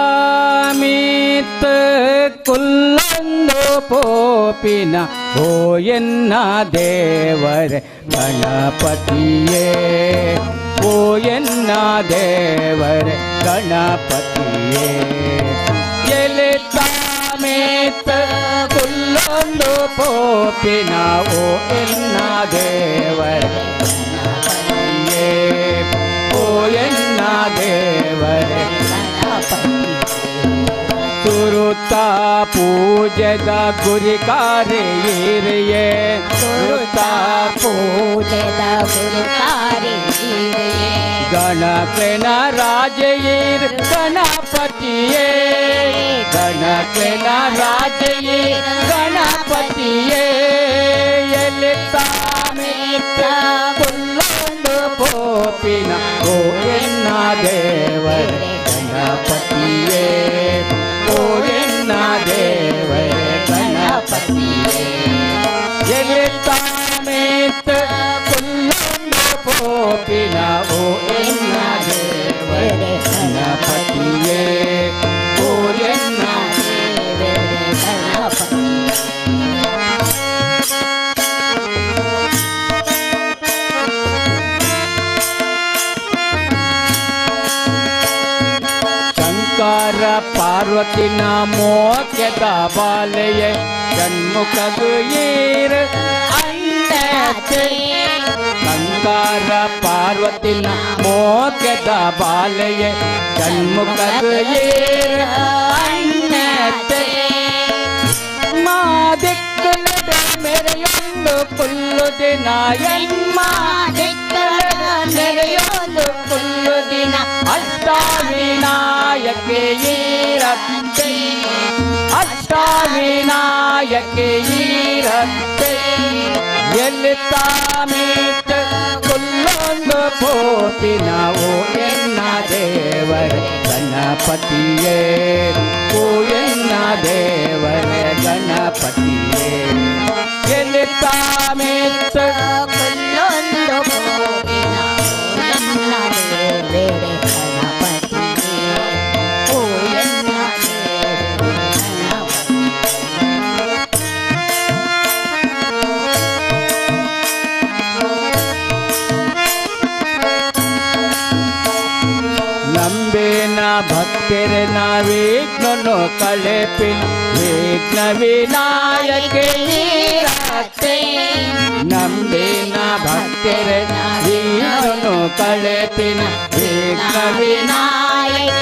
ಎಲಿತಾಮಿತ್ ಕುಲ್ಲೊಂದು ಪೋಪಿನ ಓ ಎನ್ನ ದೇವರೇ ಗಣಪತಿಯೇ ಓ ಎನ್ನ ದೇವರೇ ಗಣಪತಿಯೇ ಎಲಿತಾಮಿತ್ ಕುಲ್ಲೊಂದು ಪೋಪಿನ ಓ ಎನ್ನ ದೇವರೇ ಗಣಪತಿಯೇ ಓ ಎನ್ನ ದೇವರೇ ಸುರುತ ಪೂಜೆದ ಗುರಿಕಾರಿಯೇ ಸುರುತ ಪೂಜೆದ ಗುರುಕಾರಿಯೇ ಗಣಪನ ರಾಜಯೀರ್ ಗಣಪತಿಯೇ ಗಣಪನ ರಾಜಯೀರ್ ಗಣಪತಿಯೇ ಎಲಿತಾಮಿತ್ ಕುಲ್ಲೊಂದು ಪೋಪಿನ ಓ ಎನ್ನ ದೇವರೇ ಗಣಪತಿಯೇ ಓ ಎನ್ನ ದೇವರೇ ಗಣಪತಿಯೇ ಎಲಿತಾಮಿತ್ ಕುಲ್ಲೊಂದು ಪೋಪಿನ ಓ ಎನ್ನ ದೇವರೇ ಗಣಪತಿಯೇ ಓ ಎನ್ನ ದೇವರೇ ಗಣಪತಿಯೇ ಶಂಕರ ಪಾರ್ವತಿನ ಮೋಕ್ಷದ ಬಾಲೆಯೇ ಷಣ್ಮುಖಗುಯೀರ್ ಅನ್ನತೆ ಶಂಕರ ಪಾರ್ವತಿನ ಮೋಕ್ಷದ ಬಾಲೆಯೇ ಷಣ್ಮುಖಗುಯೀರ್ ಅನ್ನತೆ ಮಾ ದಿಕ್ಕಲದ ಮೆರೆಯೊಂದು ಕುಲ್ಲು ದಿನ ಎನ್ಮ ದಿಕ್ಕಲದ ಮೆರೆಯೊಂದು ಕುಲ್ಲು ದಿನ ಅಷ್ಟವಿನಾಯಕಿಯೀರತ್ತೆ ಅಷ್ಟವಿನಾಯಕಿಯೀರತ್ತೆ ಎಲಿತಾಮಿತ್ ಕುಲ್ಲೊಂದು ಪೋಪಿನ ಓ ಎನ್ನ ದೇವರೇ ಗಣಪತಿಯೇ ಓ ಎನ್ನ ದೇವರೇ ಗಣಪತಿಯೇ ಎಲಿತಾಮಿತ್ ಕುಲ್ಲೊಂದು ಪೋಪಿನ ಎನ್ನ ದೇವರೇ ಗಣಪತಿಯೇ ಓ ಎನ್ನ ದೇವರೇ ನಂಬೇನ ಭಕ್ತರನ ವಿಘ್ನನು ಕಳೆಪಿನ ವಿಘ್ನ ವಿನಾಯಕಿಯೀರತ್ತೆ ನಂಬೇನ ಭಕ್ತರನ ವಿಘ್ನನು ಕಳೆಪಿನ ವಿಘ್ನ ವಿನಾಯಕಿಯೀರತ್ತೆ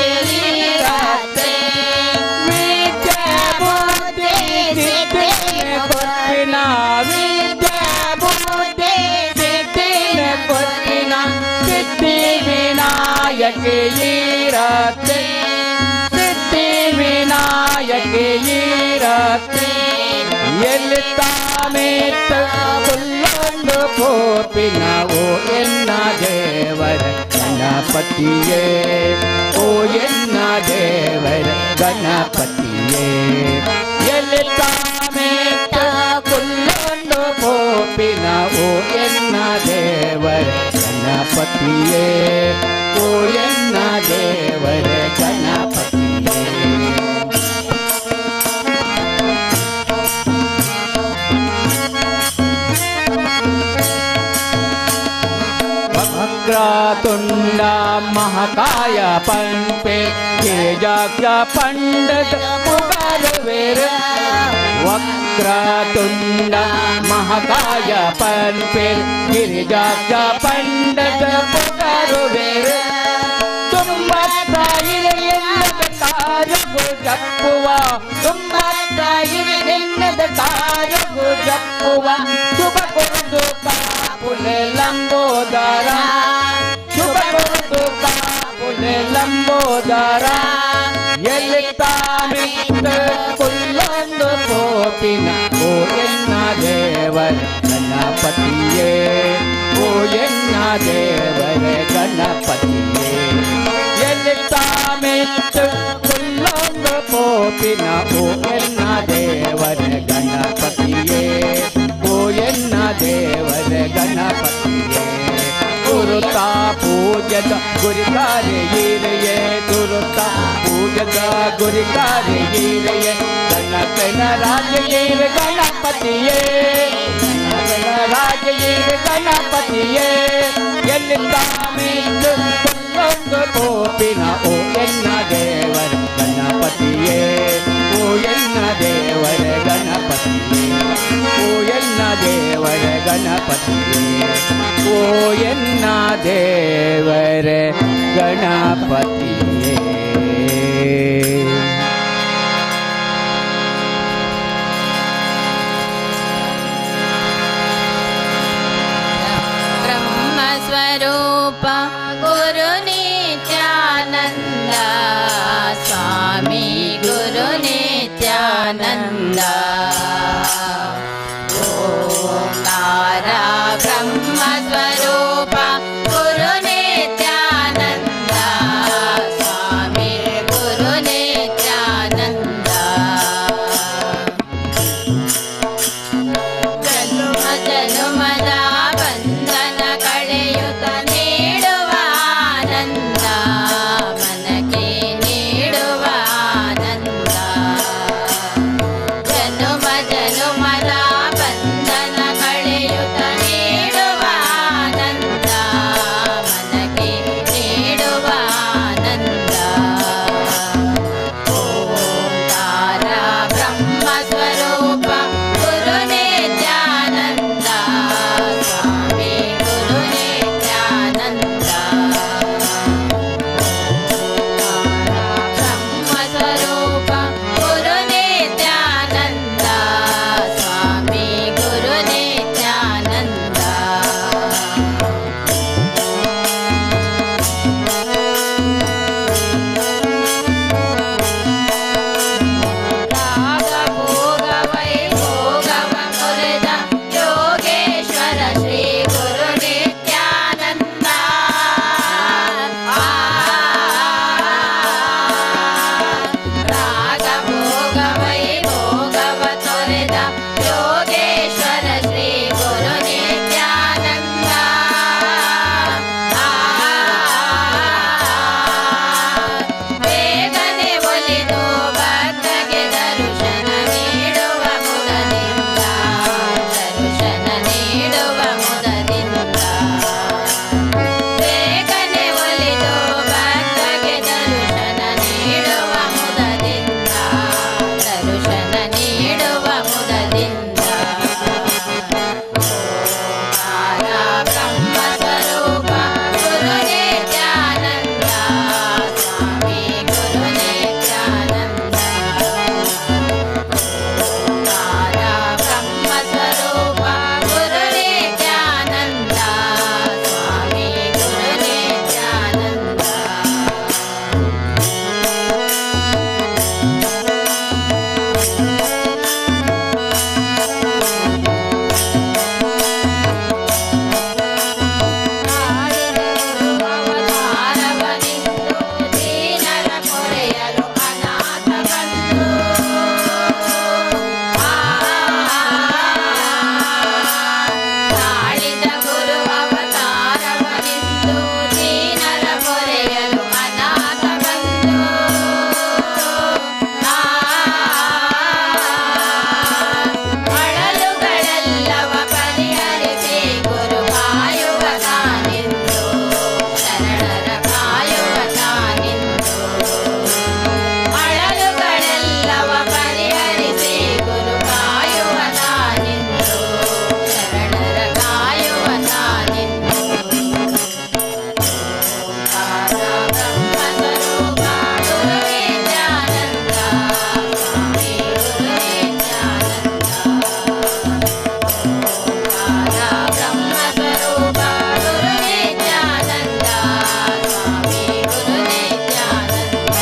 ವಿದ್ಯೆ ಬುದ್ಧಿ ಸಿದ್ಧಿನ ಕೊಟ್ಟಿನ ವಿದ್ಯೆ ಬುದ್ಧಿ ಸಿದ್ಧಿನ ಕೊಟ್ಟಿನ ಸಿದ್ಧಿ ವಿನಾಯಕಿಯೀರತ್ತೆ ಸಿದ್ಧಿ ವಿನಾಯಕಿಯೀರತ್ತೆ ಎಲಿತಾಮಿತ್ ಕುಲ್ಲೊಂದು ಪೋಪಿನ ಓ ಎನ್ನ ದೇವರೇ ಗಣಪತಿಯೇ ಓ ಎನ್ನ ದೇವರೇ ಗಣಪತಿಯೇ ಎಲಿತಾಮಿತ್ ಕುಲ್ಲೊಂದು ಪೋಪಿನ ಓ ಎನ್ನ ದೇವರೇ ಗಣಪತಿಯೇ ಓ ಎನ್ನ ದೇವರೇ ಗಣಪತಿಯೇ ವಕ್ರತುಂಡ ಮಹಾಕಾಯ ಪಂಪೆ ತೇಜಾಕ್ಷ ಪಂಡತ ಪುಕಾರುವೆರ ವಕ್ರತುಂಡ ಮಹಾಕಾಯ ಪಂಪೆ ಗಿರಿಜಾಕ್ಷ ಪಂಡತ ಪುಕಾರುವೆರ ತುಂಬಾ ತಾಯಿರೆಯನ್ನದ ಕಾರ್ಯವು ಜಪ್ಪುವ ತುಂಬಾ ತಾಯಿರೆಯನ್ನದ ಕಾರ್ಯವು ಜಪ್ಪುವ ಶುಭ ಕೊಡುದು ಕಾಪುಲೆ ಲಂಬೋದರ ಶುಭ ಕೊಡುದು ಕಾಪುಲೆ ಲಂಬೋದರ ಎಲಿತಾಮಿತ್ ಕುಲ್ಲೊಂದು ಪೋಪಿನ ಓ ಎನ್ನ ದೇವರೇ ಗಣಪತಿಯೇ ಓ ಎನ್ನ ದೇವರೇ ಗಣಪತಿಯೇ ಎಲಿತಾಮಿತ್ ಕುಲ್ಲೊಂದು ಪೋಪಿನ ಓ ಎನ್ನ ದೇವರೇ ಗಣಪತಿಯೇ ಓ ಎನ್ನ ದೇವರೇ ಗಣಪತಿಯೇ ಗುರುತಾ ಪೂಜ ಪೂಜದ ಗುರಿಕಾರೆಯೇ ತುರುತ ಪೂಜದ ಗುರಿಕಾರೆಯೇ ಗಣಕನ ರಾಜಯೇ ಗಣಪತಿಯೇ ರಾಜಯೇ ಗಣಪತಿಯೇ ಎಲ್ಲಿಂದ ಮೀನು ಕೊಂಡೊಂದು ಕೋಪಿನ ಓ ಎನ್ನ ದೇವರ ಗಣಪತಿಯೇ ಓ ಎನ್ನ ದೇವರ ಗಣಪತಿಯೇ ಓ ಎನ್ನ ದೇವರ ಗಣಪತಿಯೇ ಓ ಎನ್ನ ದೇವರ ಗಣಪತಿಯೇ ಸ್ವರೂಪ ಗುರು ನಿತ್ಯಾನಂದ ಸ್ವಾಮಿ ಗುರು ನಿತ್ಯಾನಂದ ಓಂಕಾರ ಬ್ರಹ್ಮ ಸ್ವರೂಪ ಗುರು ನಿತ್ಯಾನಂದ ಸ್ವಾಮಿ ಗುರು ನಿತ್ಯಾನಂದ ಜನ್ಮ ಜನ್ಮದ ಬಂಧನ ಕಳೆಯುತ್ತ ನೀಡುವ ಆನಂದ ಮನಕ್ಕೆ ನೀಡುವ ಆನಂದ ಜನ್ಮ ಜನ್ಮದ ಬಂಧನ ಕಳೆಯುತ್ತ ನೀಡುವ ಆನಂದ ಮನಕ್ಕೆ ನೀಡುವ ಆನಂದ ಓಂಕಾರ ಬ್ರಹ್ಮ ಸ್ವರೂಪ ಗುರು ನಿತ್ಯಾನಂದ ಸ್ವಾಮಿ ಗುರು ನಿತ್ಯಾನಂದ ಬ್ರಹ್ಮ ಸ್ವರೂಪ ಗುರು ನಿತ್ಯಾನಂದ ಸ್ವಾಮಿ ಗುರು ನಿತ್ಯಾನಂದ ರಾಗ ಭೋಗ ವೈಭೋಗವ ಮುರಿದ ಯೋಗೇಶ್ವರ ಶ್ರೀ ಗುರು ನಿತ್ಯಾನಂದ ರಾಗ ಭೋಗ ವೈಭೋಗವ ತೊರೆದ ಯೋಗೇಶ್ವರ ಶ್ರೀ ಗುರು ನಿತ್ಯಾನಂದ ಬೇಗನೆ ಒಲಿದು ಭಕ್ತಗೆ ದರ್ಶನ ನೀಡುವ ಮುದದಿಂದ ದರ್ಶನ ನೀಡುವ ಮುದದಿಂದ ಬೇಗನೆ ಒಲಿದು ಭಕ್ತಗೆ ದರ್ಶನ ನೀಡುವ ಮುದದಿಂದ ದರ್ಶನ ನೀಡುವ ಮುದದಿಂದ ಓಂಕಾರ ಬ್ರಹ್ಮ ಸ್ವರೂಪ ಗುರು ನಿತ್ಯಾನಂದ ಸ್ವಾಮಿ ಗುರು ನಿತ್ಯಾನಂದ ಓಂಕಾರ ಬ್ರಹ್ಮ ಸ್ವರೂಪ ಗುರು ನಿತ್ಯಾನಂದ ಸ್ವಾಮಿ ಗುರು ನಿತ್ಯಾನಂದ ಅವತಾರವನಿಂದು ದೀನರ ಕೊರೆಯಲು ಅನಾಥ ಬಂದು ತಾಳಿದ ಗುರು ಅವತಾರವನಿಂದು ದೀನರ ಕೊರೆಯಲು ಅನಾಥ ಬಂದು ಅಳಲುಗಳೆಲ್ಲವ ಪರಿಹರಿಸಿ ಗುರು ಕಾಯುವ ತಾನಿಂದು ಶರಣರ ಕಾಯುವ ತಾನಿಂದು ಅಳಲುಗಳೆಲ್ಲವ ಪರಿಹರಿಸಿ ಗುರು ಕಾಯುವ ತಾನಿಂದು ಶರಣರ ಕಾಯುವ ತಾನಿಂದು ಓಂಕಾರ ಬ್ರಹ್ಮ ಸ್ವರೂಪ ಗುರು ನಿತ್ಯಾನಂದ ಸ್ವಾಮಿ ಗುರು ನಿತ್ಯಾನಂದ ಓಂಕಾರ ಬ್ರಹ್ಮ ಸ್ವರೂಪ ಗುರು ನಿತ್ಯಾನಂದ ಸ್ವಾಮಿ ಗುರು ನಿತ್ಯಾನಂದ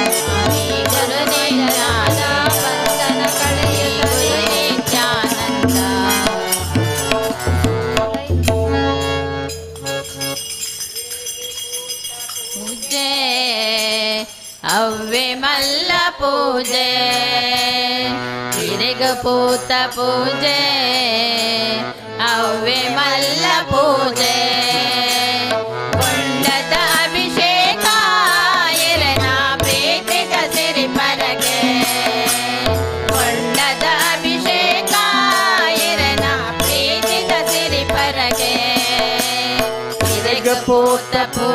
ಸ್ವಾಮಿ ಗುರು ನಿತ್ಯಾನಂದ ಬಂಧನ ಕಳೆಯುವ ಗುರು ನಿತ್ಯಾನಂದ ಪೂಜೆ ಅವ್ವೆ ಮಲ್ಲ ಪೂಜೆ ತಿರುಗಪೂತ ಪೂಜೆ ಅವ್ವೆ ಮಲ್ಲ ಪೂಜೆ ಕೊಂಡ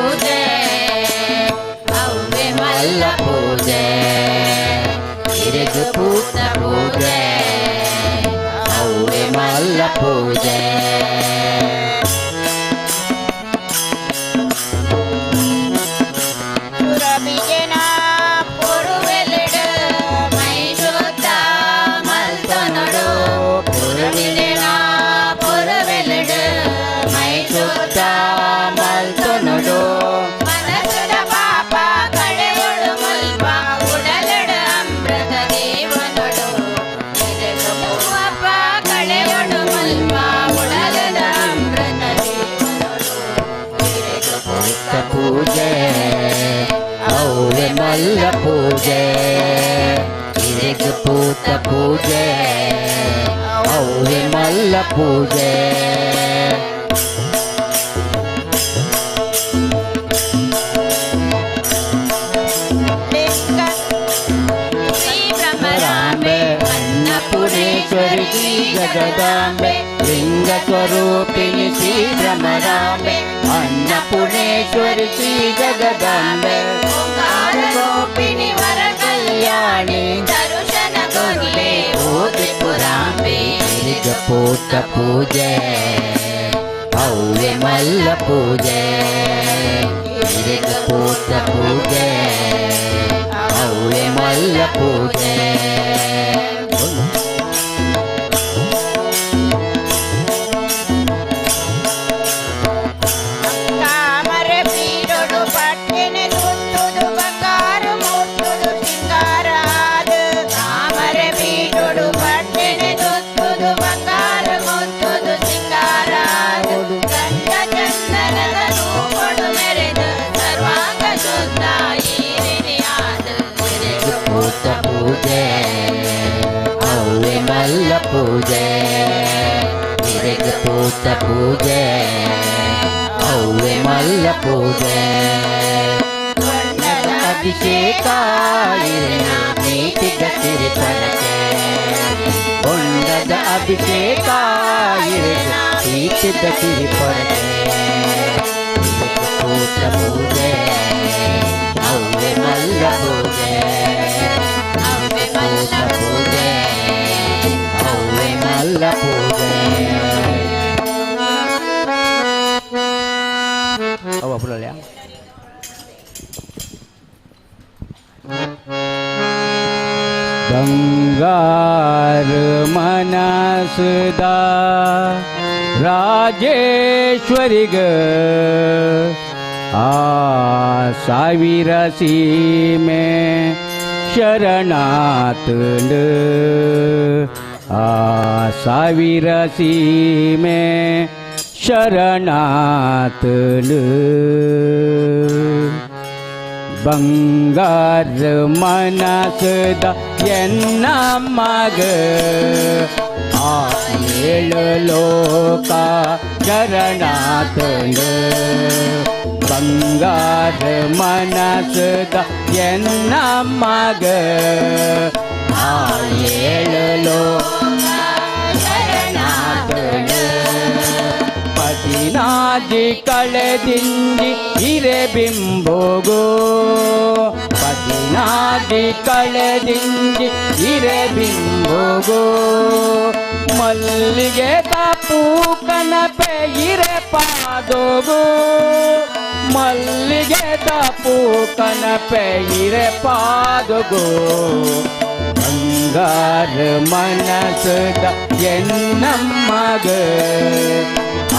ಪೂಜೆ ಅವ್ವೆ ಮಲ್ಲ ಪೂಜೆ ಇರಿಗು ಪೂತ ಪೂಜೆ ಅವ್ವೆ ಮಲ್ಲ ಪೂಜೆ ಸುರಬಿಗೆನ ಪೊರುವೆಲೆಡು ಮೈ ಶುದ್ಧ ಮಲ್ತನಡು ಸುರಬಿಗೆನ ಪೊರುವೆಲೆಡು ಮೈ ಶುದ್ಧ ಮಲ್ತನಡು ಮನಸುದ ಪಾಪ ಕಡೆಯೊಳು ಮುಲ್ಪ ಉಡಲಡು ಅಮೃತ ದೇವನೊಡು ಪಾಪ ಕಡೆಯೊಳು ಮುಲ್ಪ ಉಡಲಡ ಅಮೃತ ದೇವನೊಡು ಪೂಜೆ ಅವ್ವೆ ಮಲ್ಲ ಪೂಜೆ ಇರಿಗು ಪೂತ ಪೂಜೆ ಅವ್ವೆ ಮಲ್ಲ ಪೂಜೆ ಶ್ರೀ ಭ್ರಮರಾಂಬೆ ಅನ್ನಪೂರ್ಣೇಶ್ವರಿ ಶ್ರೀ ಜಗದಾಂಬೆ ಲಿಂಗ ಸ್ವರೂಪಿಣಿ ಶ್ರೀ ಭ್ರಮರಾಂಬೆ ಅನ್ನಪೂರ್ಣೇಶ್ವರಿ ಶ್ರೀ ಜಗದಾಂಬೆ ಓಂಕಾರ ಗೋಪಿಣಿ ವರ ಕಲ್ಯಾಣಿ ದರುಶನ ಕೊಡ್ಲೆ ಓ ತ್ರಿಪುರಾಂಬೆ ಇರಿಗು ಪೂತ ಪೂಜೆ ಅವ್ವೆ ಮಲ್ಲ ಪೂಜೆ ಇರಿಗು ಪೂತ ಪೂಜೆ ಅವ್ವೆ ಮಲ್ಲ ಪೂಜೆ ಕಾಮರೆ ಬೀಡೊಡು ಪಟ್ಟೆನೆ ಸುತ್ತುದು ಬಂಗಾರ ಮುತ್ತುದು ಸಿಂಗಾರಾದ ಕಾಮರೆ ಬೀಡೊಡು ಪಟ್ಟೆನೆ ಸುತ್ತುದು ಬಂಗಾರ ಮುತ್ತುದು ಸಿಂಗಾರಾದ ಗಂಧ ಚಂದನದ ರೂಪಡು ಮೆರೆದು ಸರ್ವಾಂಗ ಶುದ್ಧ ಈರಿನಿಯಾದ ಪೂತ ಪೂಜೆ ಅವ್ವೆ ಮಲ್ಲ ಪೂಜೆ ಇರಿಗು ಪೂತ ಪೂಜೆ ಅವ್ವೆ ಮಲ್ಲ ಪೂಜೆ ಅಭಿಷೇಕ ಇರಿನ ಪ್ರೀತಿಗ ಸಿರಿಪರಕೆ ಹೊಂಡದ ಅಭಿಷೇಕ ಇರಿನ ಪ್ರೀತಿಗ ಸಿರಿಪರಕೆ ಇರಿಗು ಪೂತ ಪೂಜೆ ಅವ್ವೆ ಮಲ್ಲ ಪೂಜೆ ಅವ್ವೆ ಮಲ್ಲ ಪೂಜೆ ಅವ್ವೆ ಮಲ್ಲ ಪೂಜೆ ಅವ ಪುರಲ್ಯ ಬಂಗಾರ ಮನಸದ ರಾಜೇಶ್ವರಿಗ ಆ ಸಾವಿರ ಸೀಮೆ ಶರಣಾತಂಡ ಆ ಸಾವಿರ ಸೀಮೆ ಶರಣಾತಂಡ ಬಂಗಾರ ಮನಸದ ಎನ್ನ ಮಗ ಆ ಏಳು ಲೋಕ ಶರಣಾತಂಡ ಬಂಗಾರ ಮನಸದ ಎನ್ನ ಮಗ ಆ ಏಳು ಲೋಕ ಶರಣಾತಂಡ ಪದಿನಾದಿ ಕಳೆದಿಂದಿ ಹಿರೆ ಬಿಂಬೋಗೋ ಪದಿನಾದಿ ಕಳೆದಿಂದಿ ಹಿರೆ ಬಿಂಬೋಗೋ ಮಲ್ಲಿಗೆ ತಾಪು ಕನಪೆ ಹಿರೆ ಪಾದೋಗೋ ಮಲ್ಲಿಗೆ ತಾಪು ಕನಪೆ ಹಿರೆ ಪಾದೋಗೋ ಬಂಗಾರ ಮನಸದ ಎನ್ನಮ್ಮಗ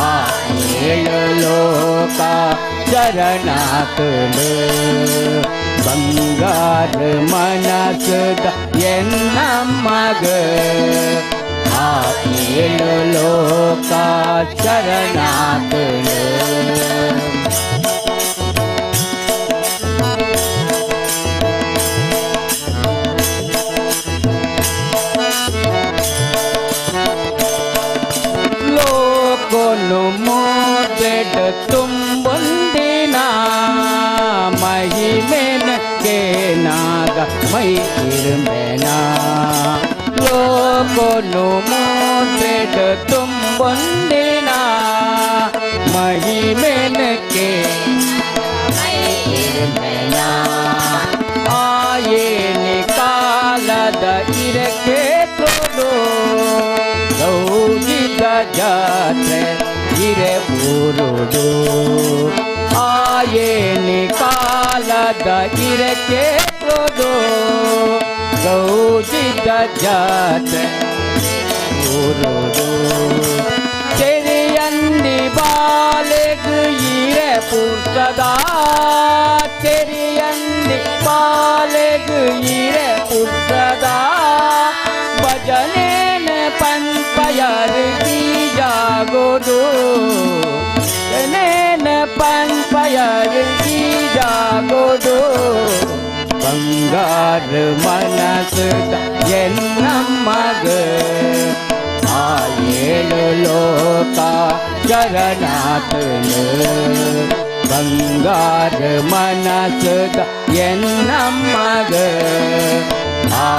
ಆ ಏಳು ಲೋಕ ಶರಣಾತಂಡ ಬಂಗಾರ ಮನಸದ ಎನ್ನಮ್ಮಗ ಆ ಏಳು ಲೋಕ ಶರಣಾತಂಡ ಲೋಕನು ಮೋದೆಡ ತುಂಬೊಂದಿನ ಮಹಿಮೆನ ಕೇನಾಗ ಮೈ ಇರುಮೆನ ಲೋಕನು ಮೋದೆಡ ತುಂಬೊಂದಿನ ಮಹಿಮೆನ இருப்பேனா ಆಯೇನಿ ಕಾಲದ ಇರಕ್ಕೆ ಕೊಡು ಗೌಜಿದ ಜಾತ್ರೆ ಇರೆ ಬೂರುಡು ಆಯೇನಿ ಕಾಲದ ಇರಕ್ಕೆ ಕೊಡು ಗೌಜಿದ ಜಾತ್ರೆ ಬೂರುಡು ತೆರಿಯಂದಿ ಬಾಲೆಗು ಇರೆ ಪುರ್ತದ ತೆರಿಯಂದಿ ಬಾಲೆಗು ಇರೆ ಪುರ್ತದ ಭಜನೇನ ಪಂಪಯರ್ ಈ ಜಾಗೋದು ನೇನ ಪಂಪಯರ್ ಈ ಜಾಗೋದು ಬಂಗಾರ ಮನಸ್ಸು ಎನ್ನಮ್ಮಗ ಆ ಏಳು ಲೋಕ ಶರಣಾತನು ಬಂಗಾರ ಮನಸ್ಸದ ಎನ್ನಮ್ಮಗ ಆ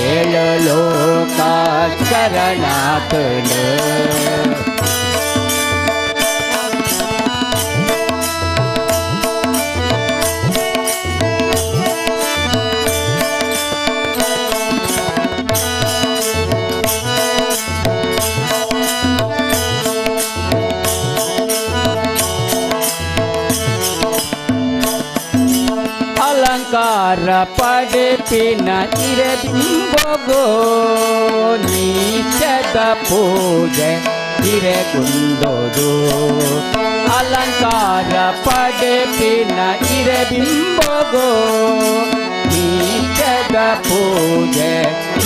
ಏಳು ಲೋಕ ಶರಣಾತನು ಅಲಂಕಾರ ಪಡೆಪಿನ ಇರಬಿಂಬಗೋ ನೀಚದ ಪೂಜೆ ಇರೆಗುಂದೋದು ಅಲಂಕಾರ ಪಡೆಪಿನ ಇರಬಿಂಬಗೋ ನೀಚದ ಪೂಜೆ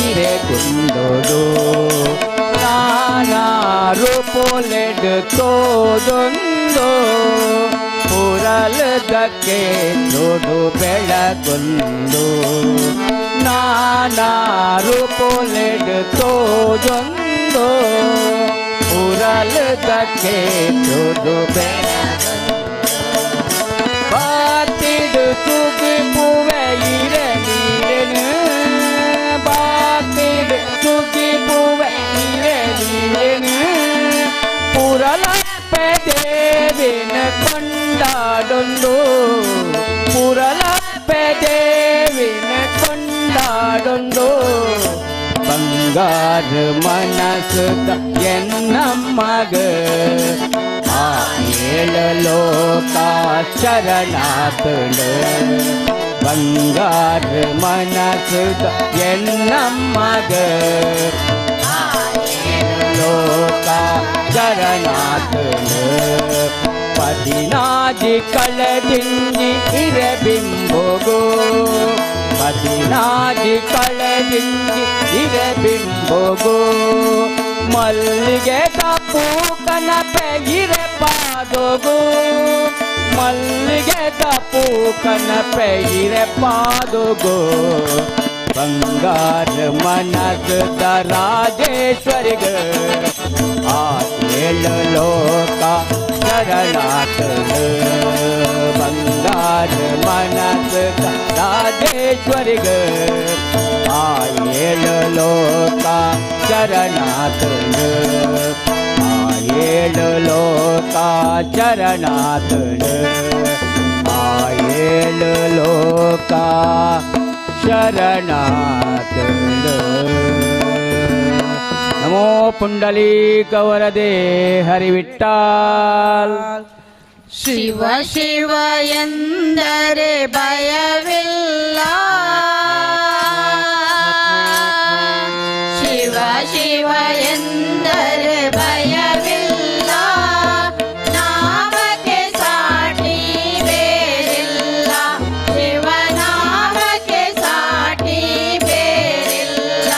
ಇರೆಗುಂದೋದು ನಾನಾ ರೂಪೊಲೆಡು ತೋದೊಂದು ಪುರಲದಕ್ಕೆ ನೋಡು ಬೆಳಗೊಂದು ನಾನಾ ರೂಪೊಲೆಡು ತೋಜೊಂದು ಪುರಲದಕ್ಕೆ ನೋಡು ಬಾತಿಡು ತುಗಿ ಪುವೆ ಇರಲಿರೇನು ಬಾತಿಡು ತುಗಿ ಪುವೆ ಇರಲಿರೇನು ಪುರಲಪ್ಪೆ ದೇವಿನ ಕೊಂಡಾಡೊಂದು ಪುರಲಪ್ಪೆ ದೇವಿನ ಕೊಂಡಾಡೊಂದು ಬಂಗಾರ ಮನಸ್ಸುದ ಎನ್ನಮ್ಮಗ ಆ ಏಳು ಲೋಕ ಶರಣಾತಳು ಬಂಗಾರ ಮನಸ್ಸುದ ಎನ್ನಮ್ಮಗ ಲೋಕ ಶರಣಾತಳು ಪದಿನಾಜಿ ಕಳದಿಂಜಿ ಇರಬಿಂಬಗೋ ಪದಿನಾಜಿ ಕಳದಿಂಜಿ ಇರಬಿಂಬಗೋ ಮಲ್ಲಿಗೆ ತಪ್ಪೂಕನ ಪೆಗಿರೆ ಪಾದೋಗೋ ಮಲ್ಲಿಗೆ ತಪ್ಪೂಕನ ಪೆಗಿರೆ ಪಾದೋಗೋ ಬಂಗಾರ ಮನಸ್ದ ರಾಜೇಶ್ವರಿಗ ಆ ಏಳು ಲೋಕ ಶರಣಾತಳು ಬಂಗಾರ ಮನಸ್ದ ರಾಜೇಶ್ವರಿಗ ಆ ಏಳು ಲೋಕ ಶರಣಾತಳು ಆ ಏಳು ಲೋಕ ಶರಣಾತಳು ಆ ಏಳು ಲೋಕ ಶರಣಾತಳು ನಮೋ ಪುಂಡಲೀಕ ವರದೆ ಹರಿವಿಟ್ಟಾಲ್ ಶಿವ ಶಿವ ಎಂದರೆ ಭಯವಿಲ್ಲ ಶಿವ ಶಿವ ಎಂದರೆ ಭಯವಿಲ್ಲ ನಾಮಕ್ಕೆ ಸಾಟಿ ಬೇರಿಲ್ಲ ಶಿವನಾಮಕ್ಕೆ ಸಾಟಿ ಬೇರಿಲ್ಲ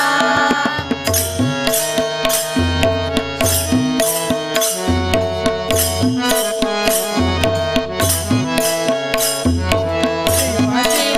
ಶಿವ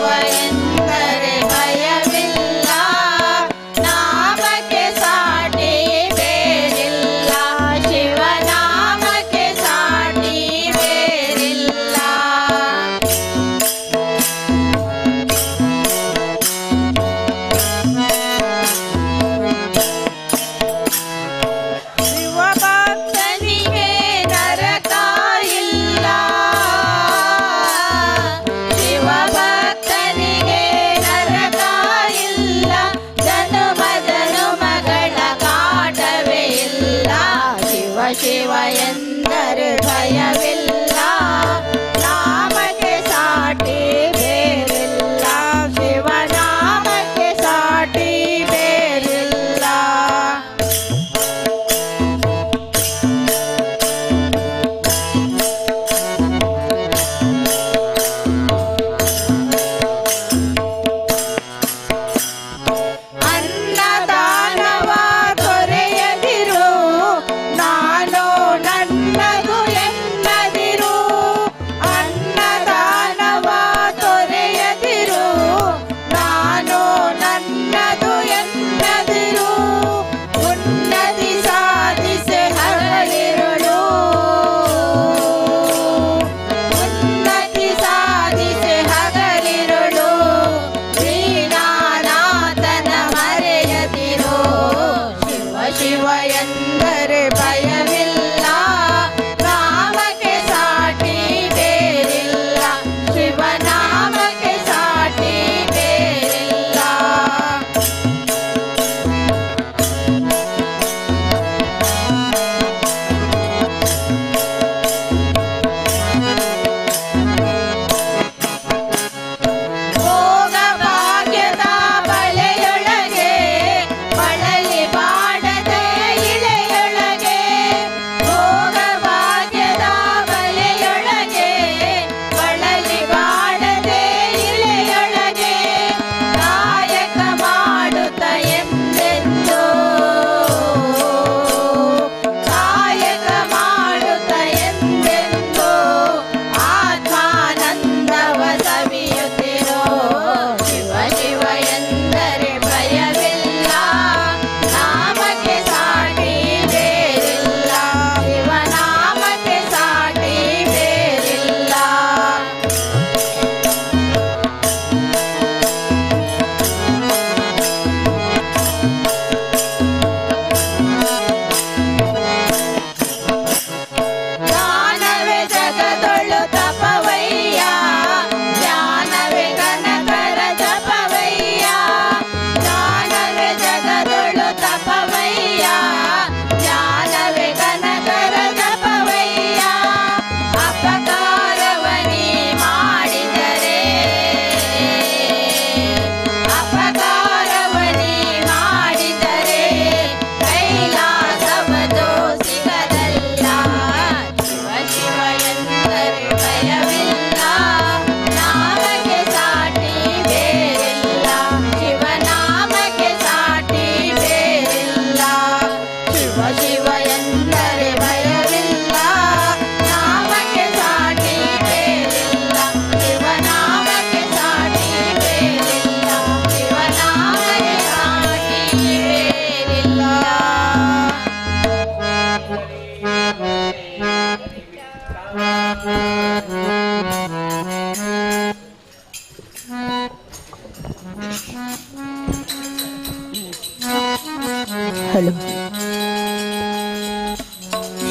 हलो।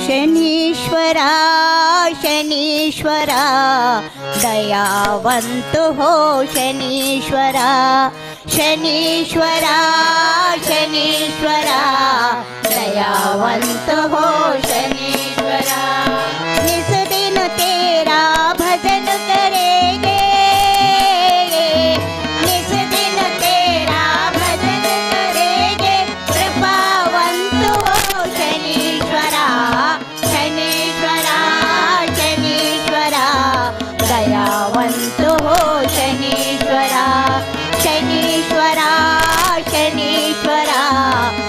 शनीश्वरा शनीश्वरा दयावंत हो शनीश्वरा शनीश्वरा शनीश्वरा दयावंत हो शनीश्वरा। निस दिन तेरा भजन करेंगे निस दिन तेरा भजन करेंगे कृपावंत हो शनीश्वरा शनीश्वरा शनीश्वरा दयावंत हो शनीश्वरा शनीश्वरा शनीश्वरा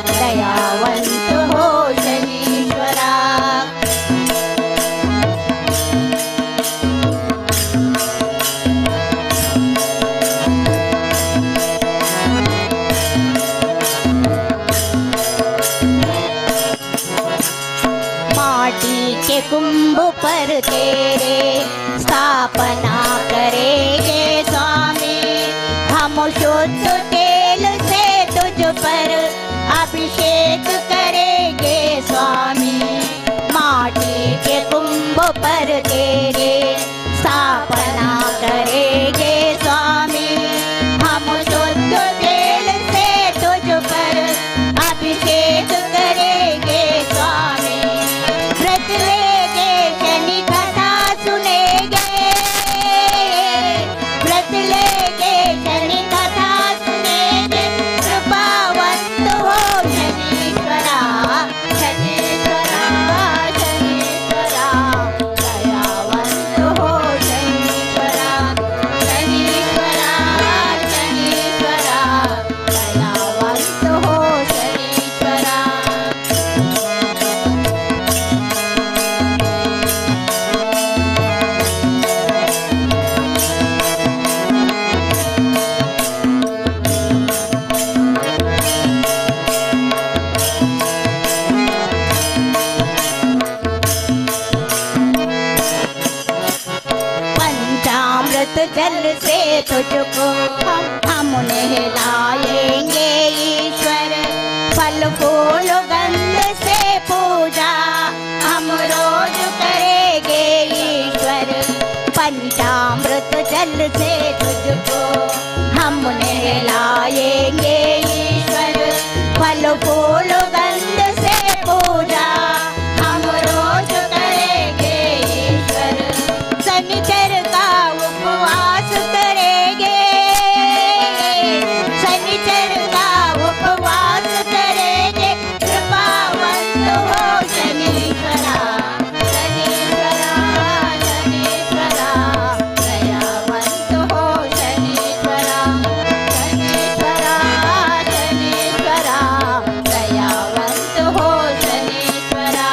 दयावंत हो शनीश्वरा। माटी के कुंभ पर तेरे स्थापना करेंगे स्वामी हम शुद्ध तेल से तुझ पर अभिषेक करेंगे स्वामी। माटी के कुंभ पर तेरे स्थापना करेंगे स्वामी हम शुद्ध तेल से तुझ पर अभिषेक करेंगे स्वामी। व्रत लेंगे शनि कथा सुनेंगे व्रत लेंगे शनि कथा सुनेंगे कृपावंत हो शनीश्वरा शनीश्वरा शनीश्वरा दयावंत हो शनीश्वरा शनीश्वरा शनीश्वरा दयावंत हो शनीश्वरा। पंचामृत जल से तुझको हम नहलाएंगे ईश्वर फल फूल गंध से पूजा हम रोज करेंगे ईश्वर। पंचामृत जल से तुझको हम नहलाएंगे ईश्वर फल फूल गंध से पूजा हम रोज करेंगे ईश्वर। शनिचर का उपवास करेंगे शनिचर का उपवास करेंगे कृपावंत हो शनीश्वरा शनीश्वरा शनीश्वरा दयावंत हो शनीश्वरा शनीश्वरा शनीश्वरा दयावंत हो शनीश्वरा।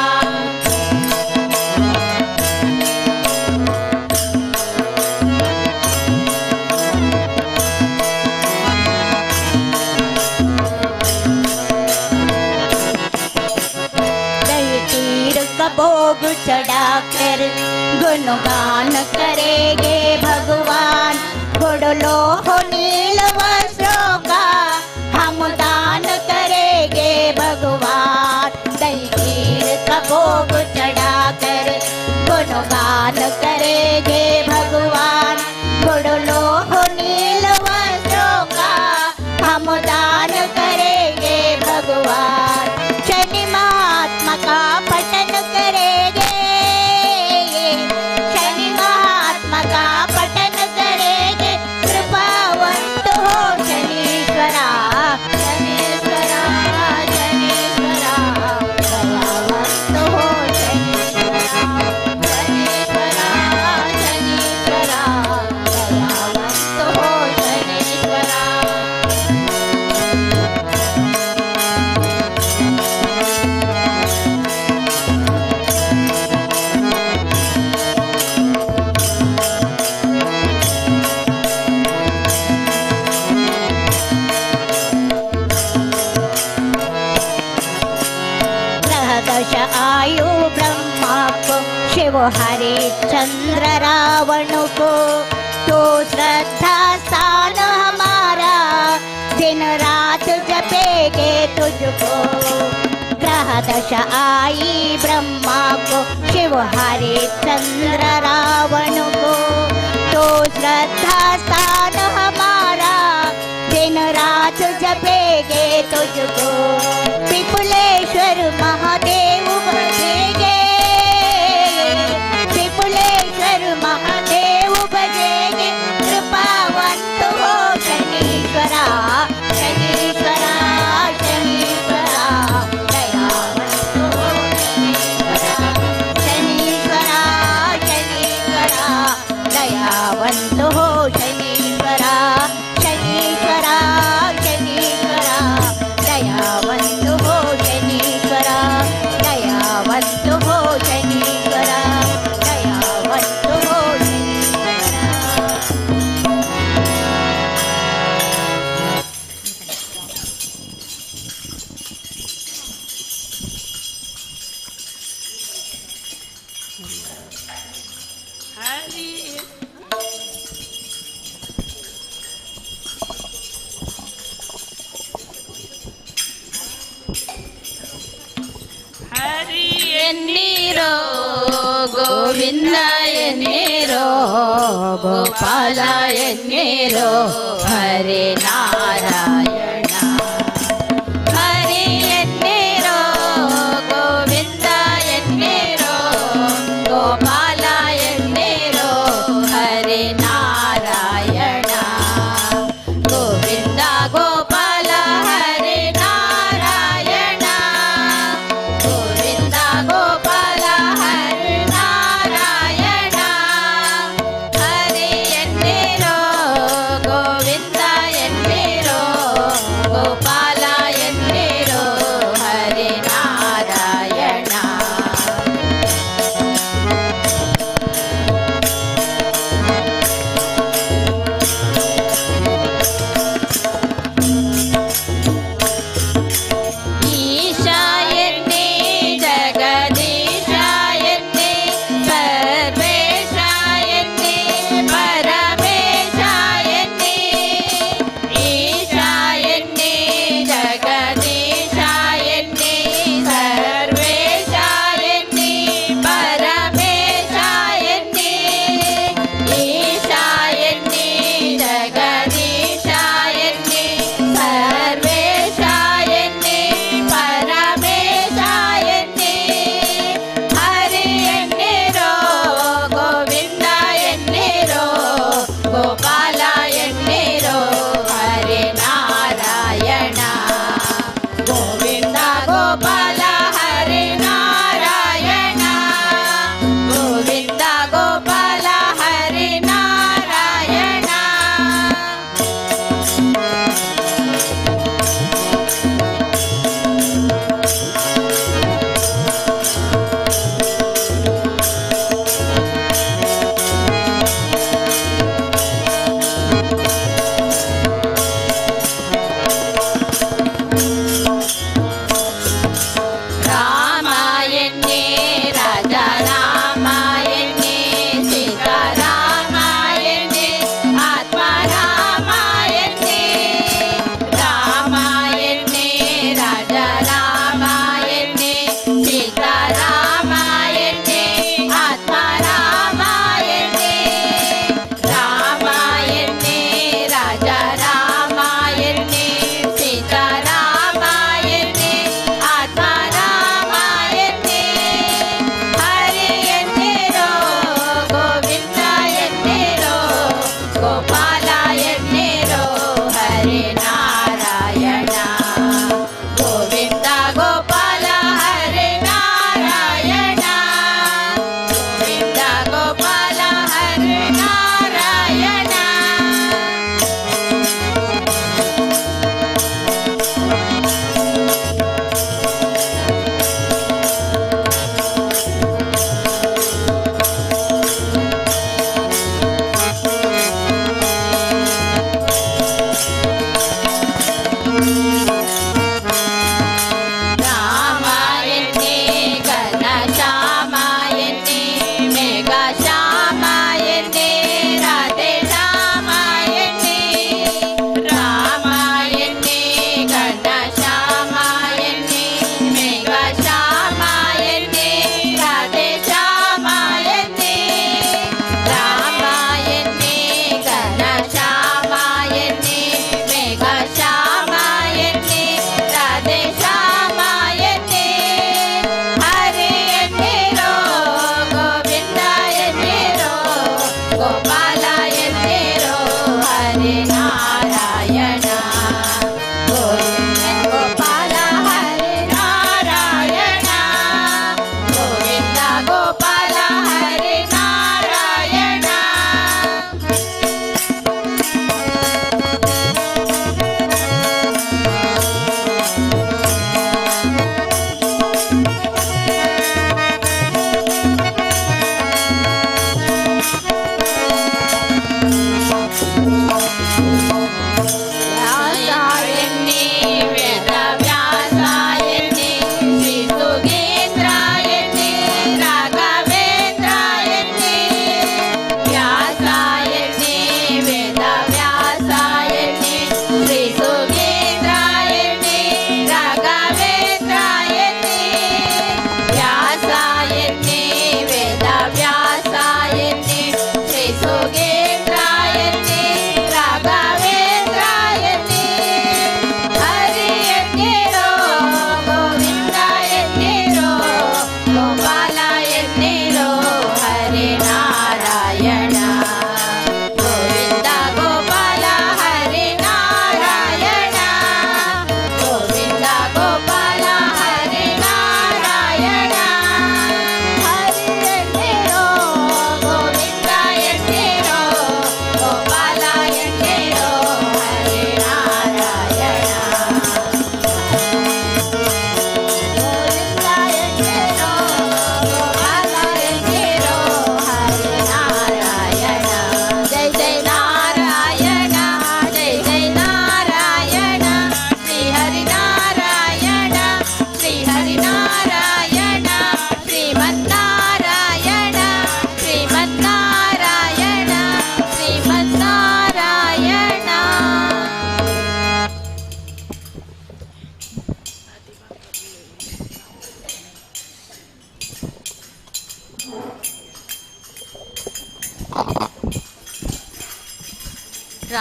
दही तीर का भोग चढ़ाकर गुणगान करेंगे भगवान गुड़ लोह नील वस्त्रों का हम दान करेंगे भगवान। दही तीर का भोग चढ़ाकर गुणगान करेंगे भगवान गुड़ लोह नील वस्त्रों का हम दान करेंगे भगवान। शनि महात्मा का पठन करेंगे शनि महात्मा का पठन करेंगे कृपावंत हो शनीश्वरा शनीश्वरा शनीश्वरा दयावंत हो शनीश्वरा शनीश्वरा शनीश्वरा दयावंत हो शनीश्वरा। ग्रहदश आयु ब्रह्मा को शिव हरिश्चंद्र रावण को तो श्रद्धा स्थान हमारा दिन रात जपेगे तुझ तुझको। ग्रह दशा आई ब्रह्मा को, शिव हरिश्चंद्र रावण को। तो श्रद्धा स्थान हमारा, दिन रात जपेगे तुझको। पिपलेश्वर महादेव बजेगे, पिपलेश्वर महादेव बजेगे। कृपावंत हो शनीश्वरा, शनीश्वरा, शनीश्वरा, दयावंत हो शनीश्वरा, शनीश्वरा, शनीश्वरा, दयावंत हो शनीश्वरा, शनीश्वरा, शनीश्वरा, दयावंत हो शनीश्वरा, दयावंत हो शनीश्वरा, दयावंत हो शनीश्वरा। ಹರಿ ಎನ್ನೀರೋ ಗೋವಿಂದ ಎನ್ನೀರೋ, ಗೋಪಾಲ ಎನ್ನೀರೋ ಹರಿ ನಾರಾಯಣ. ಹರಿ ಎನ್ನೀರೋ ಗೋವಿಂದ ಎನ್ನೀರೋ, ಗೋಪಾಲ ಎನ್ನೀರೋ ಹರಿ ನಾರಾಯಣ. ಗೋವಿಂದ ಗೋಪಾಲ ಹರಿ ನಾರಾಯಣ, ಗೋವಿಂದ ಗೋಪಾಲ ಹರಿ ನಾರಾಯಣ. ಹರಿ ಎನ್ನೀರೋ ಗೋವಿಂದ ಎನ್ನೀರೋ, ಗೋಪಾಲ ಎನ್ನೀರೋ ಹರಿ ನಾರಾಯಣ. ಈಶಾ ಎನ್ನಿ ಜಗದೀಶ ಎನ್ನಿ, ಸರ್ವೇಶ ಎನ್ನಿ ಪರಮೇಶ ಎನ್ನಿ. ಈಶಾ ಎನ್ನಿ ಜಗದೀಶ ಎನ್ನಿ, ಸರ್ವೇಶ ಎನ್ನಿ ಪರಮೇಶ ಎನ್ನಿ. ಈಶಾ ಎನ್ನಿ ಜಗದೀಶ ಎನ್ನಿ, ಸರ್ವೇಶ ಎನ್ನಿ ಪರಮೇಶ ಎನ್ನಿ. ಹರಿ ಎನ್ನೀರೋ ಗೋವಿಂದ ಎನ್ನೀರೋ, ಗೋಪಾಲ ಎನ್ನೀರೋ ಹರಿ ನಾರಾಯಣ. ಗೋವಿಂದ ಗೋಪಾಲ ಹರಿ ನಾರಾಯಣ, ಗೋವಿಂದ ಗೋಪಾಲ ಹರಿ ನಾರಾಯಣ. ರಾಮ ಎನ್ನಿ ರಾಜ ರಾಮ ಎನ್ನಿ, ಸೀತಾ ರಾಮ ಎನ್ನಿ, ಆತ್ಮ ರಾಮ ಎನ್ನಿ. ರಾಮ ಎನ್ನಿ ರಾಜ ರಾಮ ಎನ್ನಿ, ಸೀತಾ ರಾಮ ಎನ್ನಿ, ಆತ್ಮ ರಾಮ ಎನ್ನಿ. ರಾಮ ಎನ್ನಿ ರಾಜ ರಾಮ ಎನ್ನಿ, ಸೀತಾ ರಾಮ ಎನ್ನಿ, ಆತ್ಮ ರಾಮ ಎನ್ನಿ. ಹರಿ ಎನ್ನೀರೋ ಗೋವಿಂದ ಎನ್ನೀರೋ, ಗೋಪಾಲ ಎನ್ನೀರೋ ಹರಿ ನಾರಾಯಣ. ಗೋವಿಂದ ಗೋಪಾಲ ಹರಿ ನಾರಾಯಣ, ಗೋವಿಂದ ಗೋಪಾಲ ಹರಿ ನಾರಾಯಣ.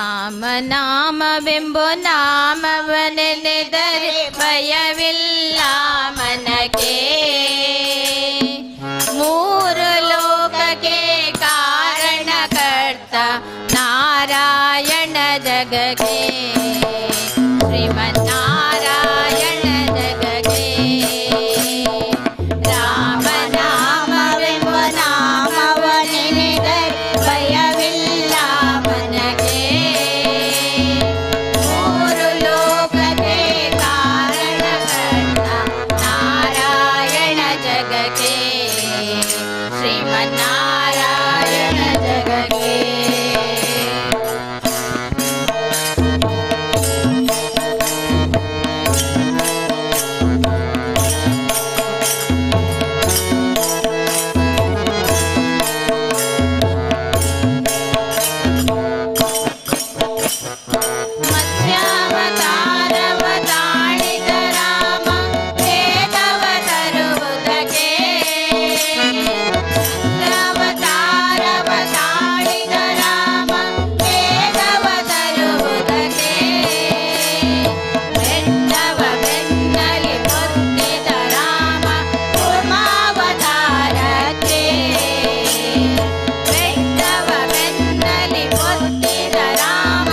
ರಾಮನಾಮವೆಂಬು ನಾಮವನೆನೆದರೆ ಭಯವಿಲ್ಲ ಮನಕ್ಕೆ. ಮೂರು ಲೋಕಕ್ಕೆ ಕಾರಣಕರ್ತ ನಾರಾಯಣ ಜಗಕ್ಕೆ. ಶ್ರೀಮನ್ನಾರಾಯಣ ಜಗಕ್ಕೆ. ರಾಮನಾಮವೆಂಬ ನಾಮವನೆನೆದರೆ ಭಯವಿಲ್ಲ ಮನಗೆ. ಮೂರು ಲೋಕಕ್ಕೆ ಕಾರಣಕರ್ತ ನಾರಾಯಣ ಜಗಕ್ಕೆ. ಶ್ರೀಮನ್ನಾರಾಯಣ ಜಗಕ್ಕೆ. ಮತ್ಸ್ಯಾವತಾರವ ತಾಳಿದ ರಾಮ ವೇದವ ತರುವುದಕ್ಕೆ. ಮತ್ಸ್ಯಾವತಾರವ ತಾಳಿದ ರಾಮ ವೇದವ ತರುವುದಕ್ಕೆ. ಬೆಟ್ಟವ ಬೆನ್ನಲಿ ಹೊತ್ತಿದ ರಾಮ ಕೂರ್ಮಾವತಾರಕ್ಕೆ. ಬೆಟ್ಟವ ಬೆನ್ನಲಿ ಹೊತ್ತಿದ ರಾಮ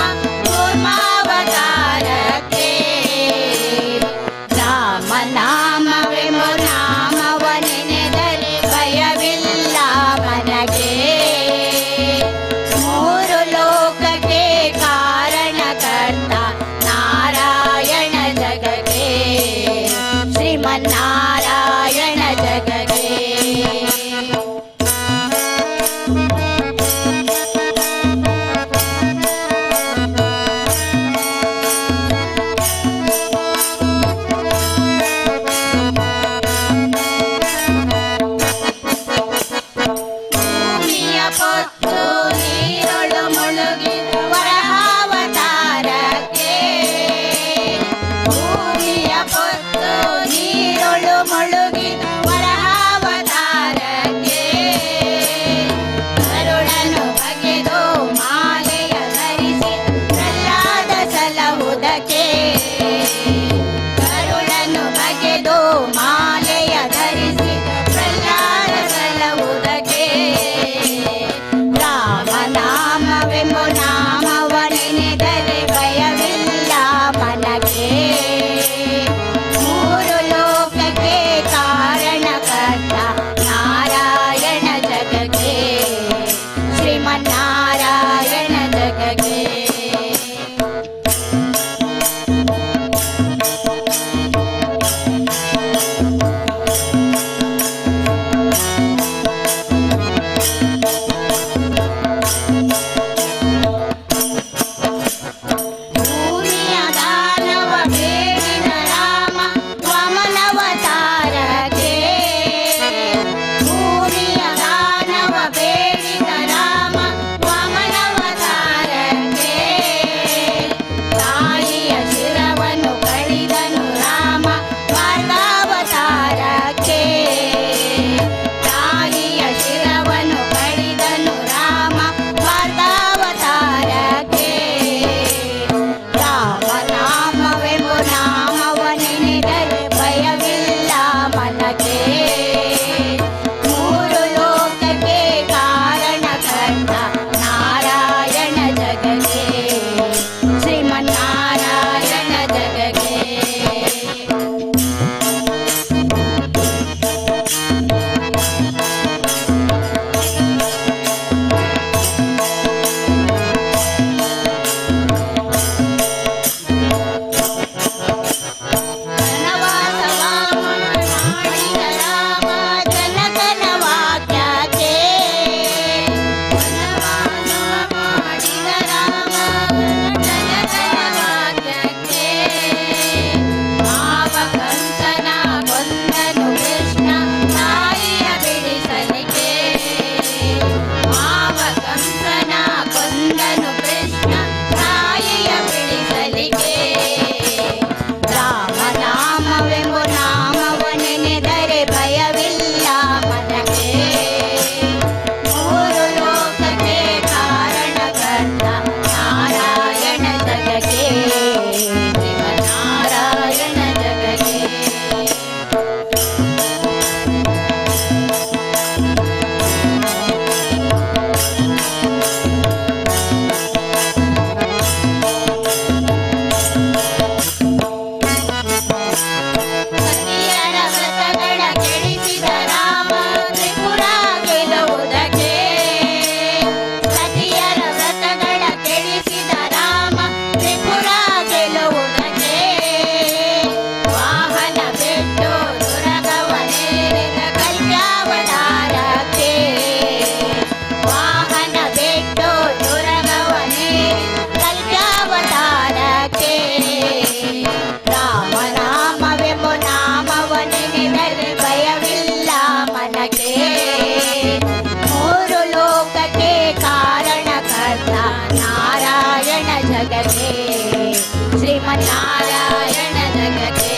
ಜಗಕ್ಕೆ ರಾಮನಾಮವೆಂಬ ನಾಮವನೆನೆದರೆ ಭಯವಿಲ್ಲ ಮನಕ್ಕೆ ಮೂರು ಲೋಕಕ್ಕೆ ಕಾರಣಕರ್ತ ನಾರಾಯಣ ಜಗಕ್ಕೆ ಶ್ರೀಮನ್ನಾರಾಯಣ ಜಗಕ್ಕೆ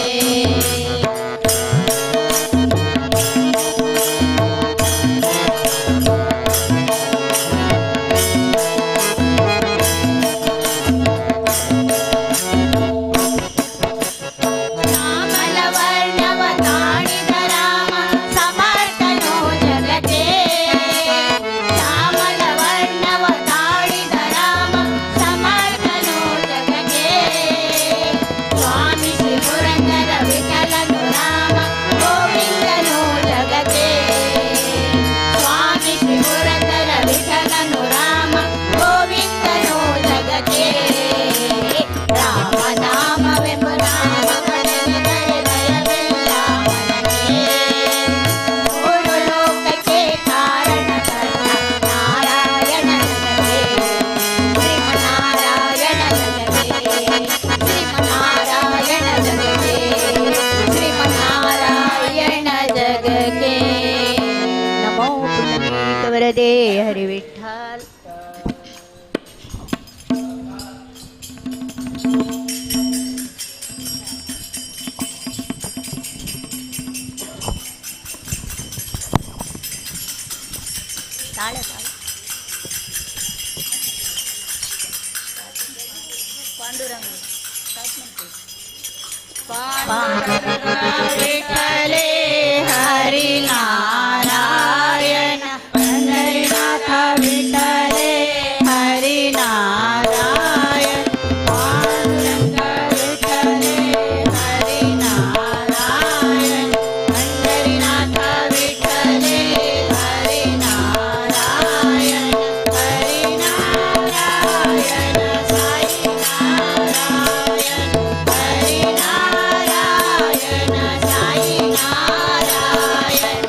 ಶ್ಯಾಮಲವರ್ಣವ ತಾಳಿದ ರಾಮ ಸಮರ್ಥನೋ ಜಗಕ್ಕೆ ಶ್ಯಾಮಲವರ್ಣವ ತಾಳಿದ ರಾಮ ಸಮರ್ಥನೋ ಜಗಕ್ಕೆ ಸ್ವಾಮಿ ಶ್ರೀ ಪುರಂದರ ವಿಠಲನು ರಾಮ ಗೋವಿಂದನೋ ಜಗಕ್ಕೆ ಸ್ವಾಮಿ ಶ್ರೀ ಪುರಂದರ ವಿಠಲನು ರಾಮ ಗೋವಿಂದನೋ ಜಗಕ್ಕೆ ರಾಮನಾಮವೆಂಬ ನಾಮವನೆನೆದರೆ ಭಯವಿಲ್ಲ ಮನಕ್ಕೆ ಮೂರು ಲೋಕಕ್ಕೆ ಕಾರಣಕರ್ತ ನಾರಾಯಣ ಜಗಕ್ಕೆ ಶ್ರೀಮನ್ನಾರಾಯಣ ಜಗಕ್ಕೆ ಶ್ರೀಮನ್ನಾರಾಯಣ ಜಗಕ್ಕೆ ಶ್ರೀಮನ್ನಾರಾಯಣ ಜಗಕ್ಕೆ ನಮೋ ಪುಂಡರೀಕವರದೇ ಹರಿ ವಿಠ್ಠಲ್ ತಾಳೆ ತಾಳೆ ಪಾಂಡುರಂಗ ವಿಠಲೆ ಹರಿನಾರಾಯಣ ಪಂಡರಿನಾಥ ವಿಠಲೆ ಹರಿನಾರಾಯಣ ಪಾಂಡುರಂಗ ವಿಠಲೆ ಹರಿನಾರಾಯಣ ಪಂಡರಿನಾಥ ವಿಠಲೆ ಹರಿನಾರಾಯಣ ಹರಿನಾರಾಯಣ ಸಾಯಿ ನಾರಾಯಣ ಹರಿನಾರಾಯಣ ಸಾಯಿ ನಾರಾಯಣ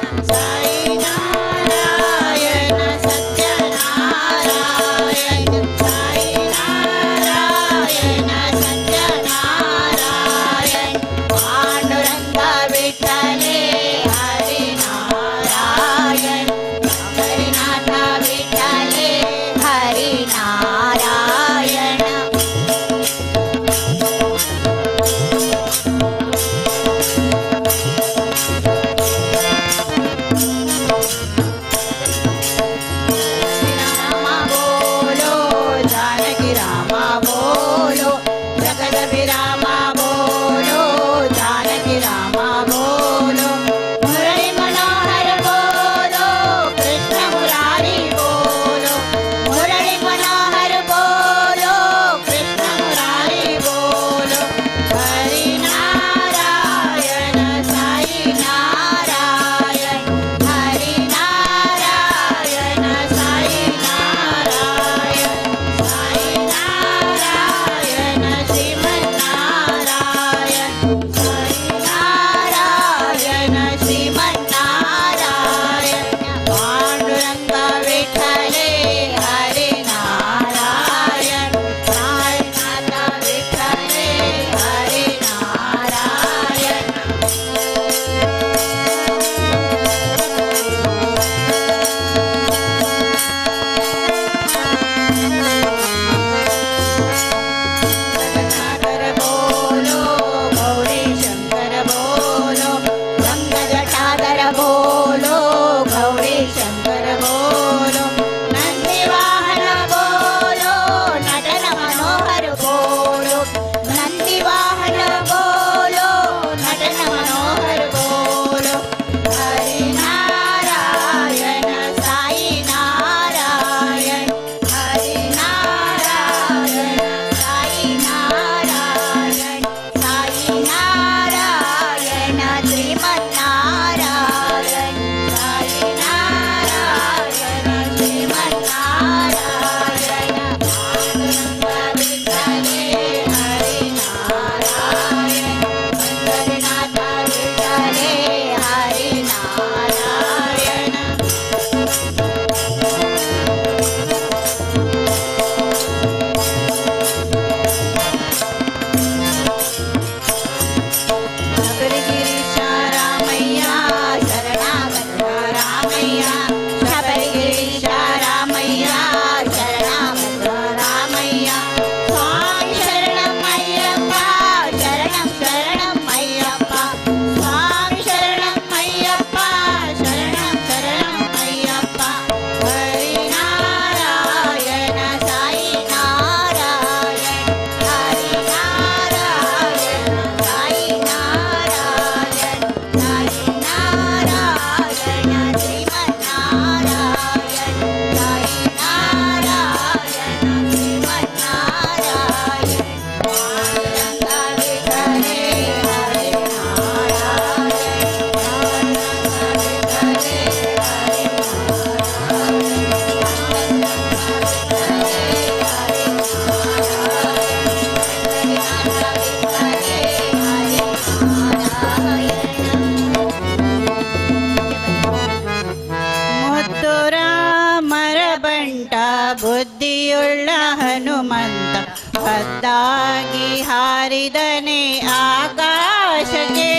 ಖದ್ದಾಗಿ ಹಾರಿದನೆ ಆಕಾಶಕ್ಕೆ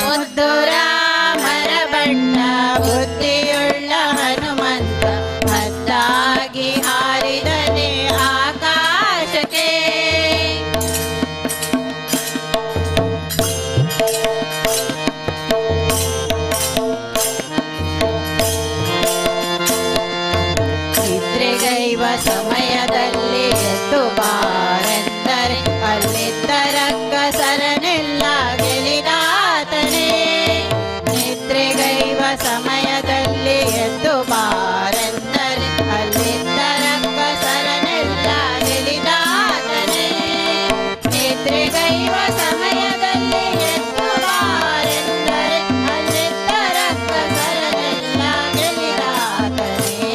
ಮುದ್ದು ರಾಮರ ಬಣ್ಣ ಬುದ್ಧಿಯುಳ್ಳ ಹನುಮಂತ ಖದ್ದಾಗಿ ಹಾರಿದನೆ ಆಕಾಶಕ್ಕೆ ನಿದ್ರೆಗೈವ ಸಮಯದಲ್ಲಿ ಎದ್ದು ಬಾರೆಂದರೆ ಅಲ್ಲಿದ್ದ ರಕ್ಕಸರನೆಲ್ಲ ಗೆಲಿದಾತನೇ ನಿದ್ರೆಗೈವ ಸಮಯದಲ್ಲಿ ಎದ್ದು ಬಾರೆಂದರೆ ಅಲ್ಲಿದ್ದ ರಕ್ಕಸರನೆಲ್ಲ ಗೆಲಿದಾತನೇ ನಿದ್ರೆಗೈವ ಸಮಯದಲ್ಲಿ ಎದ್ದು ಬಾರೆಂದರೆ ಅಲ್ಲಿದ್ದ ರಕ್ಕಸರನೆಲ್ಲ ಗೆಲಿದಾತನೇ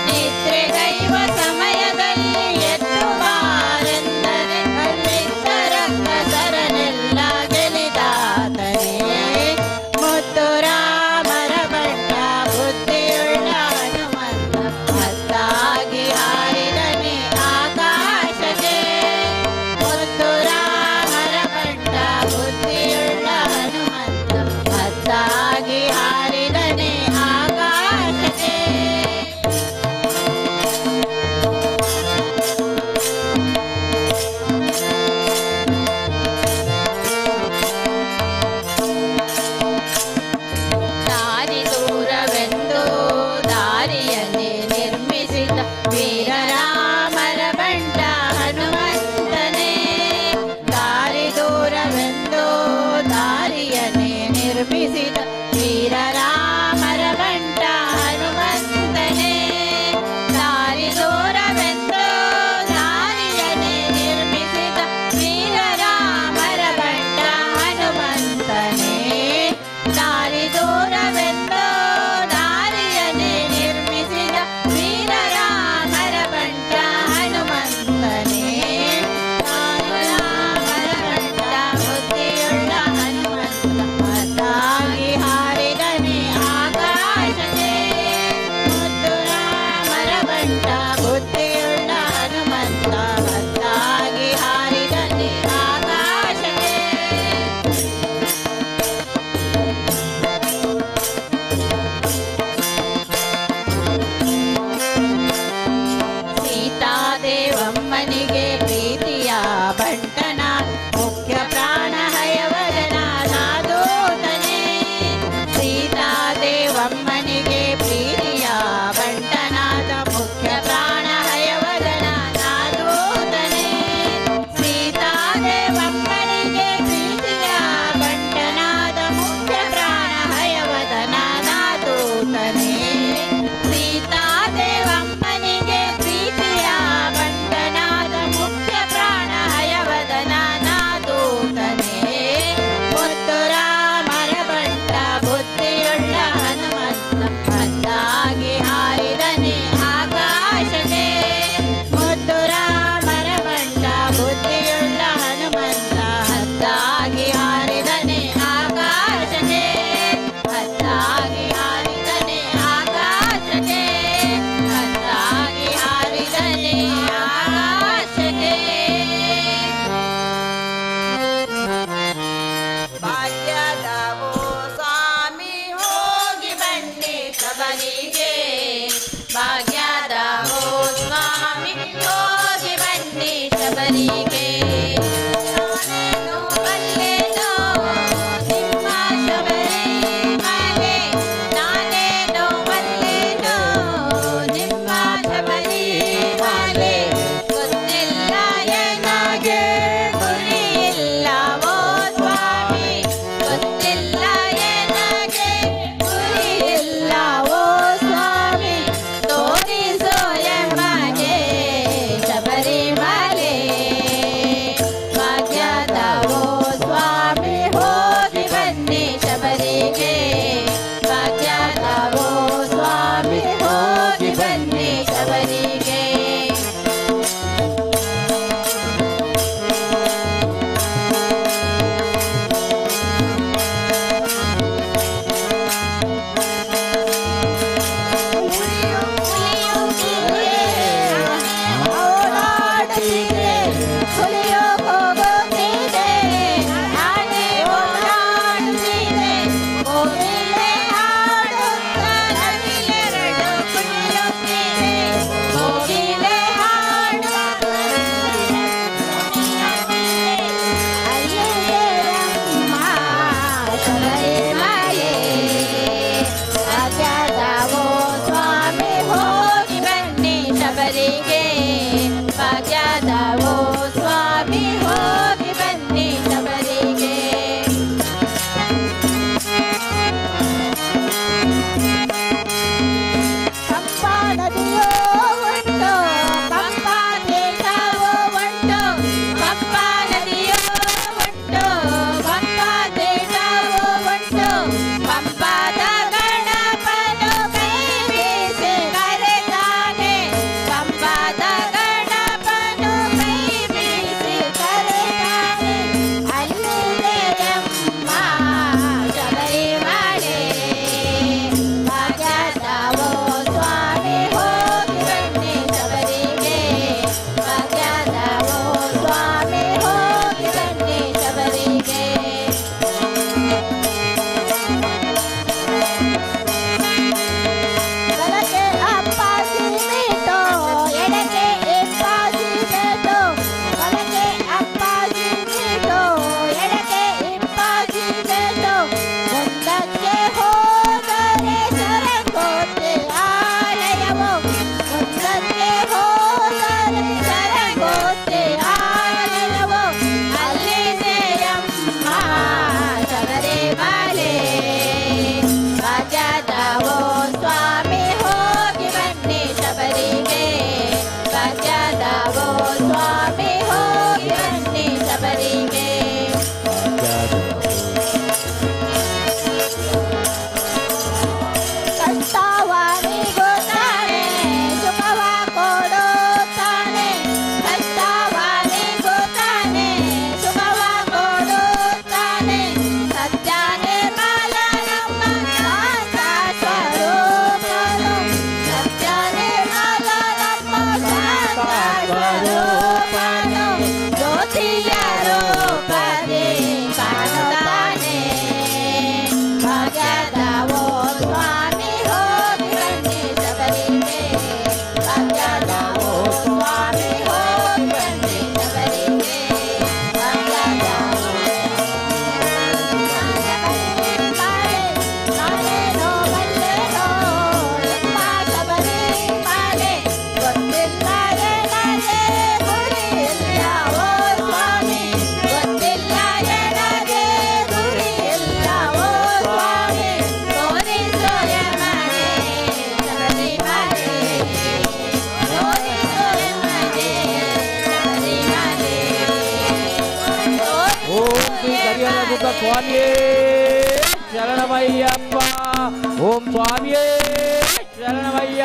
ನಿದ್ರೆಗೈವ ಸಮಯದಲ್ಲಿ ಎದ್ದು ಬಾರೆಂದರೆ ಅಲ್ಲಿದ್ದ ರಕ್ಕಸರನೆಲ್ಲ ಗೆಲಿದಾತನೇ ಮುದ್ದು ರಾಮರ ಬಣ್ಣ ಬುದ್ಧಿಯುಳ್ಳ ಹನುಮಂತ ಹತ್ತಾಗಿ ಹಾರಿದನೆ ಆಕಾಶಕ್ಕೆ ಮುದ್ದು ರಾಮರ ಬಣ್ಣ ಬುದ್ಧಿಯುಳ್ಳ ಹನುಮಂತ ಹತ್ತಾಗಿ ಹಾರಿದನೆ ಆಕಾಶಕ್ಕೆ ದಾರಿ ದೂರವೆಂದು ದಾರಿಯನ್ನೇ ನಿರ್ಮಿಸಿದ ವೀರರಾಮರ ಬಂಟ ಹನುಮಂತನೇ ದಾರಿ ದೂರವೆಂದು ದಾರಿಯನ್ನೇ ನಿರ್ಮಿಸಿದ ವೀರರಾಮರ ಬಂಟ ಹನುಮಂತನೇ ದಾರಿ ದೂರವೆಂದು ದಾರಿಯನ್ನೇ ನಿರ್ಮಿಸಿದ ವೀರರಾಮರ ಬಂಟ ಹನುಮಂತನೇ ದಾರಿ ದೂರವೆಂದು ದಾರಿಯನ್ನೇ ನಿರ್ಮಿಸಿದ ವೀರರಾಮರ ಬಂಟ ಹನುಮಂತನೇ ರಾಮರ ಬಂಟ ಬುದ್ಧಿಯುಳ್ಳ ಹನುಮಂತ ಹತ್ತಾಗಿ ಹಾರಿದನೆ ಆಕಾಶಕ್ಕೆ ಮುದ್ದು ರಾಮರ ಬಂಟ ಬುದ್ಧಿಯುಳ್ಳ ಹನುಮಂತ ಹತ್ತಾಗಿ ಹಾರಿದನೆ ಆಕಾಶಕ್ಕೆ ಸೀತಾದೇವಮ್ಮನಿಗೆ ಪ್ರೀತಿಯ ಬಂಟನ ಮುಖ್ಯ ಪ್ರಾಣ ಹಯವದನ ಸಾಧೂತನೇ ಸೀತಾದೇವಮ್ಮನಿಗೆ ಪ್ರೀತಿಯ ಬಂಟನಾದ ಮುಖ್ಯ ಪ್ರಾಣ ಹಯವದನ ಸಾಧೂತನೇ ಸೀತಾದೇವಮ್ಮನಿಗೆ ಪ್ರೀತಿಯ ಬಂಟನಾದ ಮುಖ್ಯ ಪ್ರಾಣ ಹಯವದನ ನಾದೂತನೇ ಸೀತಾದೇವಮ್ಮನಿಗೆ ಪ್ರೀತಿಯ ಬಂಟನಾದ ಮುಖ್ಯ ಪ್ರಾಣ ಹಯವದನ ನಾದೂತನೇ ಮುದ್ದು ರಾಮರ ಬಂಟ ಬುದ್ಧಿಯುಳ್ಳ ಹನುಮಂತ ಹತ್ತಾಗಿ ಹಾರಿದನೆ ಆಕಾಶಕ್ಕೆ ಮುದ್ದು ರಾಮರ ಬಂಟ ಬುದ್ಧಿಯುಳ್ಳ ಹನುಮಂತ ಹತ್ತಾಗಿ ಹಾರಿದನೆ ಆಕಾಶಕ್ಕೆ ಹತ್ತಾಗಿ ಹಾರಿದನೆ ಆಕಾಶಕ್ಕೆ ಹತ್ತಾಗಿ ಹಾರಿದನೆ ಆಕಾಶಕ್ಕೆ ಭಾಗ್ಯದವೋ ಸ್ವಾಮಿ ಹೋಗಿ ಬನ್ನಿ ಶಬರಿಗೆ ಭಾಗ್ಯದವೋ ಸ್ವಾಮಿ ಹೋಗಿ ಬನ್ನಿ ಶಬರಿಗೆ ನಾನೇನು ಬಲ್ಲೆನೋ ನಿಮ್ಮ ಶಬರಿಮಲೆ ನಾನೇನು ಬಲ್ಲೆನೋ ನಿಮ್ಮ ಶಬರಿಮಲೆ ಗೊತ್ತಿಲ್ಲ ಏನಾಗೆ ಗುರಿಯಿಲ್ಲವೋ ಸ್ವಾಮಿ ಗೊತ್ತಿಲ್ಲ ಏನಾಗೆ ಗುರಿಯಿಲ್ಲವೋ ಸ್ವಾಮಿ ತೋರಿಸೋ ಎಮಗೆ ಶಬರಿಮಲೆ ಸ್ವಾಮಿಯೇ ಶರಣಮಯ್ಯಪ್ಪ. ಓಂ ಸ್ವಾಮಿಯೇ ಶರಣಮಯ್ಯಪ್ಪ.